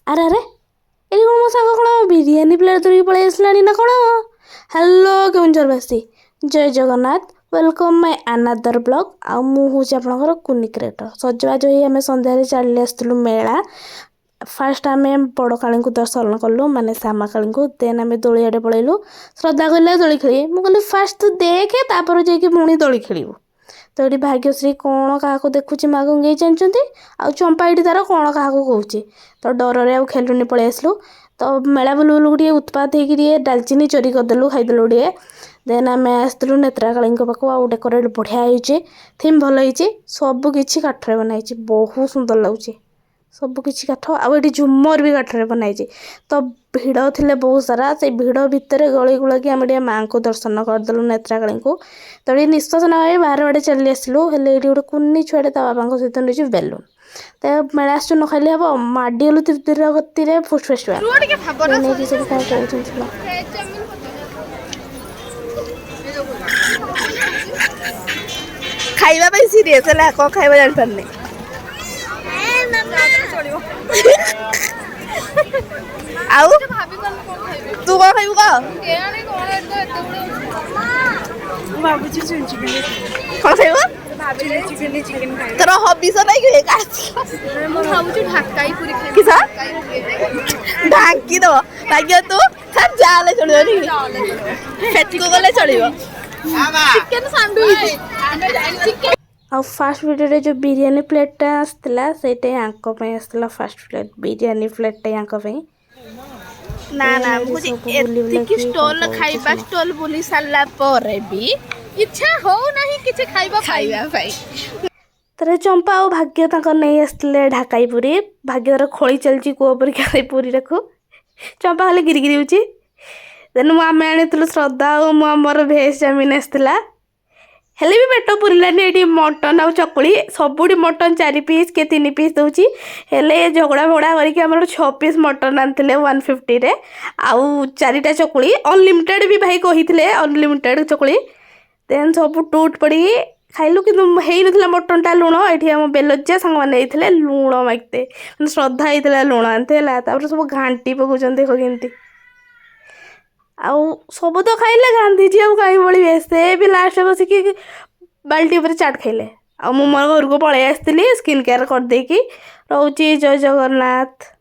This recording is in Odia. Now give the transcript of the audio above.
ଆରେ ଆରେ ଏଠି କ'ଣ ମୋ ସାଙ୍ଗ କ'ଣ ବିରିୟାନୀ ପ୍ଲେଟ୍ ଧରିକି ପଳେଇ ଆସିଲାଣି ନା କ'ଣ? ହ୍ୟାଲୋ କେଉଁଝରବାସୀ, ଜୟ ଜଗନ୍ନାଥ, ୱେଲକମ୍ ମାଇ ଆନାଦର ବ୍ଲଗ୍। ଆଉ ମୁଁ ହେଉଛି ଆପଣଙ୍କର କୁନି କ୍ରିଏଟର। ସଜବାଜ ହେଇ ଆମେ ସନ୍ଧ୍ୟାରେ ଚାଲି ଆସିଥିଲୁ ମେଳା। ଫାର୍ଷ୍ଟ ଆମେ ବଡ଼ କାଳୀଙ୍କୁ ଦର୍ଶନ କଲୁ, ମାନେ ଶ୍ୟାମା କାଳୀଙ୍କୁ। ଦେନ୍ ଆମେ ଦୋଳି ଆଡ଼େ ପଳେଇଲୁ। ଶ୍ରଦ୍ଧା କହିଲା ଦୋଳି ଖେଳି, ମୁଁ କହିଲି ଫାର୍ଷ୍ଟ ତୁ ଦେଖେ ତାପରେ ଯାଇକି ପୁଣି ଦୋଳି ଖେଳିବୁ। ତ ଏଠି ଭାଗ୍ୟଶ୍ରୀ କ'ଣ କାହାକୁ ଦେଖୁଛି ମା ଗଙ୍ଗେଇ ଜାଣିଛନ୍ତି, ଆଉ ଚମ୍ପା ଏଠି ତାର କ'ଣ କାହାକୁ କହୁଛି। ତ ଡରରେ ଆଉ ଖେଲୁନି, ପଳେଇ ଆସିଲୁ। ତ ମେଳା ବୁଲୁ ବୁଲକୁ ଟିକେ ଉତ୍ପାତ ହେଇକି ଟିକେ ଡାଲଚିନି ଚୋରି କରିଦେଲୁ, ଖାଇଦେଲୁ ଟିକେ। ଦେନ୍ ଆମେ ଆସିଥିଲୁ ନେତ୍ରାକାଳୀଙ୍କ ପାଖକୁ। ଆଉ ଡେକୋରେଟ୍ ବଢ଼ିଆ ହେଇଛି, ଥିମ୍ ଭଲ ହେଇଛି, ସବୁ କିଛି କାଠରେ ବନା ହେଇଛି, ବହୁତ ସୁନ୍ଦର ଲାଗୁଛି। ସବୁ କିଛି କାଠ, ଆଉ ଏଠି ଝୁମର ବି କାଠରେ ବନା ହେଇଛି। ତ ଭିଡ଼ ଥିଲେ ବହୁତ ସାରା, ସେଇ ଭିଡ଼ ଭିତରେ ଗଳି ଗୁଳାକି ଆମେ ଟିକେ ମାଆଙ୍କୁ ଦର୍ଶନ କରିଦେଲୁ, ନେତ୍ରାକାଳୀଙ୍କୁ। ତ ଏଠି ନିଶ୍ୱାସ ନେବା ବାହାର ଆଡ଼େ ଚାଲି ଆସିଲୁ। ହେଲେ ଏଇଠି ଗୋଟେ କୁନି ଛୁଆଟେ ତା ବାବାଙ୍କ ସହିତ ନେଇଛି ବେଲୁନ୍। ତ ମେଳା ଆସିଛୁ ନ ଖାଇଲେ ହେବ, ମାଡ଼ିଗଲୁ ତୀବ୍ର ଗତିରେ ଫୁଡ୍ ଫେଷ୍ଟିଭାଲ ନେଇକି ସବୁ କ'ଣ କହୁଛନ୍ତି ଶୁଣ। ଖାଇବା ପାଇଁ ସିରିୟସ୍ ହେଲା, କ'ଣ ଖାଇବା ଜାଣିପାରୁନି। ଆଉ ତୁ କ'ଣ ଖାଇବୁ କହ? କ'ଣ ଖାଇବ? ତୋର ହବିଷ ନାଇଁ କି? ଢାଙ୍କି ଦବ ଭାଗ୍ୟ, ତୁ ଯାହେଲେ ଚଳିବନି, ସେଠିକୁ ଗଲେ ଚଳିବ। ଆଉ ଫାଷ୍ଟ ଭିଡ଼ିଓରେ ଯେଉଁ ବିରିୟାନୀ ପ୍ଲେଟ୍ଟା ଆସିଥିଲା, ସେଇଟା ୟାଙ୍କ ପାଇଁ ଆସିଥିଲା। ଫାଷ୍ଟ ପ୍ଲେଟ୍ ବିରିୟାନୀ ପ୍ଲେଟ୍ଟା ୟାଙ୍କ ପାଇଁ। ନା ନା, ମୁଁ ଏତିକି ଷ୍ଟଲ୍ ଖାଇବା ଷ୍ଟଲ୍ ବୁଲି ସାରିଲା ପରେ ବି ଇଚ୍ଛା ହଉନାହିଁ କିଛି ଖାଇବା ପାଇଁ। ତାର ଚମ୍ପା ଆଉ ଭାଗ୍ୟ ତାଙ୍କ ନେଇ ଆସିଥିଲେ ଢାକାଇ ପୁରୀ। ଭାଗ୍ୟ ତାର ଖୋଳି ଚାଲିଛି କୂଅ ପରୀକ୍ଷା ପୁରୀଟାକୁ। ଚମ୍ପା ଖାଲି ଗିରିଗିରି ହେଉଛି। ଦେନ୍ ଆମେ ଆଣିଥିଲୁ ଶ୍ରଦ୍ଧା ଆଉ ମୁଁ ଆମର ଭେଜ୍ ଚାଉମିନ୍ ଆସିଥିଲା। ହେଲେ ବି ପେଟ ପୁରିଲାନି। ଏଠି ମଟନ୍ ଆଉ ଚକୁଳି, ସବୁଠି ମଟନ୍ 4 ପିସ୍ କିଏ 3 ପିସ୍ ଦେଉଛି। ହେଲେ ଝଗଡ଼ା ଫଗଡ଼ା କରିକି ଆମର 6 ପିସ୍ ମଟନ୍ ଆଣିଥିଲେ 150ରେ, ଆଉ 4ଟା ଚକୁଳି। ଅନଲିମିଟେଡ଼ ବି ଭାଇ କହିଥିଲେ, ଅନଲିମିଟେଡ଼ ଚକୁଳି। ଦେନ୍ ସବୁ ଟୁଟ୍ ପଡ଼ିକି ଖାଇଲୁ, କିନ୍ତୁ ହେଇନଥିଲା ମଟନ୍ଟା ଲୁଣ। ଏଠି ଆମ ବେଲଜ୍ଜା ସାଙ୍ଗମାନେ ହେଇଥିଲେ ଲୁଣ ମାଗିତେ, ମାନେ ଶ୍ରଦ୍ଧା ହେଇଥିଲା ଲୁଣ ଆଣିତେ ହେଲା। ତାପରେ ସବୁ ଘାଣ୍ଟି ପକାଉଛନ୍ତି, ଦେଖ କେମିତି। ଆଉ ସବୁ ତ ଖାଇଲେ, ଗାନ୍ଧିଜୀ ଆଉ କାହିଁ ବଳିବେ। ସେ ବି ଲାଷ୍ଟ ବସିକି ବାଲ୍ଟି ଉପରେ ଚାଟ୍ ଖାଇଲେ। ଆଉ ମୁଁ ମୋର ଘରକୁ ପଳେଇ ଆସିଥିଲି ସ୍କିନ୍ କେୟାର କରିଦେଇକି। ରହୁଛି, ଜୟ ଜଗନ୍ନାଥ।